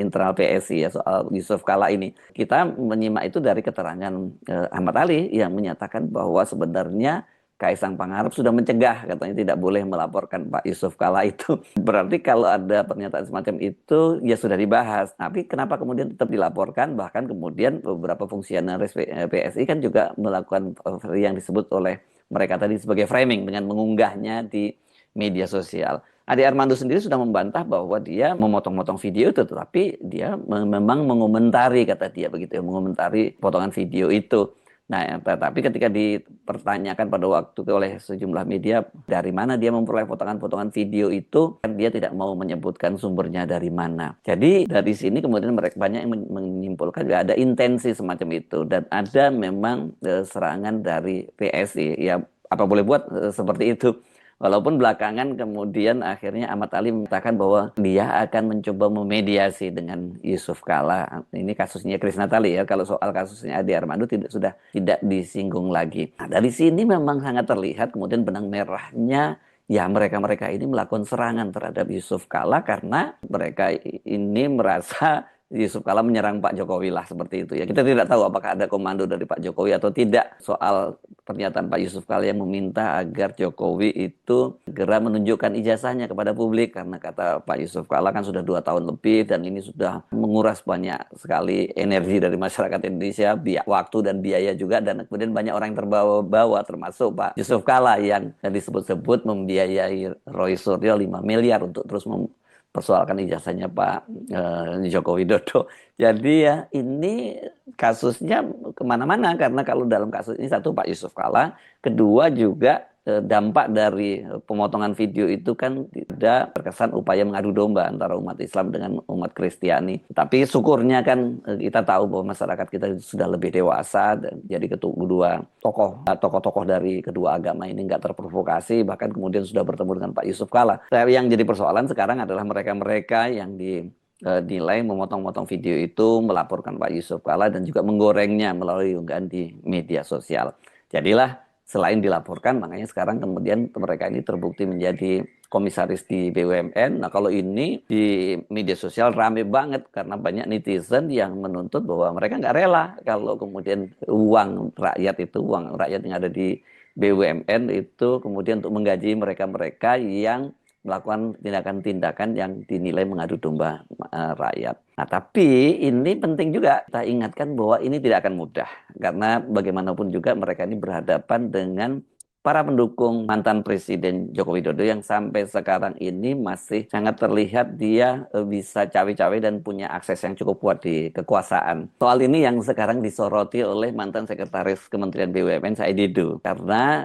internal PSI ya soal Yusuf Kala ini. Kita menyimak itu dari keterangan Ahmad Ali yang menyatakan bahwa sebenarnya Kaisang Pangarep sudah mencegah, katanya tidak boleh melaporkan Pak Yusuf Kala itu. Berarti kalau ada pernyataan semacam itu ya sudah dibahas. Tapi kenapa kemudian tetap dilaporkan? Bahkan kemudian beberapa fungsionaris PSI kan juga melakukan yang disebut oleh mereka tadi sebagai framing dengan mengunggahnya di media sosial. Ade Armando sendiri sudah membantah bahwa dia memotong-motong video itu, tetapi dia memang mengomentari, kata dia begitu ya, mengomentari potongan video itu. Nah, tetapi ketika dipertanyakan pada waktu oleh sejumlah media dari mana dia memperoleh potongan-potongan video itu, kan dia tidak mau menyebutkan sumbernya dari mana. Jadi dari sini kemudian mereka banyak yang menyimpulkan ya ada intensi semacam itu dan ada memang serangan dari PSI. Ya apa boleh buat seperti itu. Walaupun belakangan kemudian akhirnya Ahmad Ali mengatakan bahwa dia akan mencoba memediasi dengan Yusuf Kala. Ini kasusnya Kris Natali ya. Kalau soal kasusnya Ade Armando sudah tidak disinggung lagi. Nah, dari sini memang sangat terlihat kemudian benang merahnya ya mereka-mereka ini melakukan serangan terhadap Yusuf Kala karena mereka ini merasa Yusuf Kala menyerang Pak Jokowi lah seperti itu ya. Kita tidak tahu apakah ada komando dari Pak Jokowi atau tidak soal pernyataan Pak Yusuf Kala yang meminta agar Jokowi itu segera menunjukkan ijazahnya kepada publik karena kata Pak Yusuf Kala kan sudah 2 tahun lebih dan ini sudah menguras banyak sekali energi dari masyarakat Indonesia, waktu dan biaya juga dan kemudian banyak orang yang terbawa-bawa termasuk Pak Yusuf Kala yang disebut-sebut membiayai Roy Suryo 5 miliar untuk terus persoalkan ijazahnya Pak Joko Widodo. Jadi ya ini kasusnya kemana-mana karena kalau dalam kasus ini satu Pak Yusuf Kala, kedua juga dampak dari pemotongan video itu kan tidak terkesan upaya mengadu domba antara umat Islam dengan umat Kristiani. Tapi syukurnya kan kita tahu bahwa masyarakat kita sudah lebih dewasa dan jadi kedua tokoh-tokoh dari kedua agama ini nggak terprovokasi bahkan kemudian sudah bertemu dengan Pak Yusuf Kala. Tapi yang jadi persoalan sekarang adalah mereka-mereka yang dinilai memotong-motong video itu, melaporkan Pak Yusuf Kala dan juga menggorengnya melalui unggahan di media sosial. Jadilah selain dilaporkan, makanya sekarang kemudian mereka ini terbukti menjadi komisaris di BUMN. Nah kalau ini di media sosial rame banget karena banyak netizen yang menuntut bahwa mereka nggak rela kalau kemudian uang rakyat yang ada di BUMN itu kemudian untuk menggaji mereka-mereka yang melakukan tindakan-tindakan yang dinilai mengadu domba rakyat. Nah, tapi ini penting juga kita ingatkan bahwa ini tidak akan mudah karena bagaimanapun juga mereka ini berhadapan dengan para pendukung mantan Presiden Joko Widodo yang sampai sekarang ini masih sangat terlihat dia bisa cawe-cawe dan punya akses yang cukup kuat di kekuasaan. Soal ini yang sekarang disoroti oleh mantan Sekretaris Kementerian BUMN Said Didu karena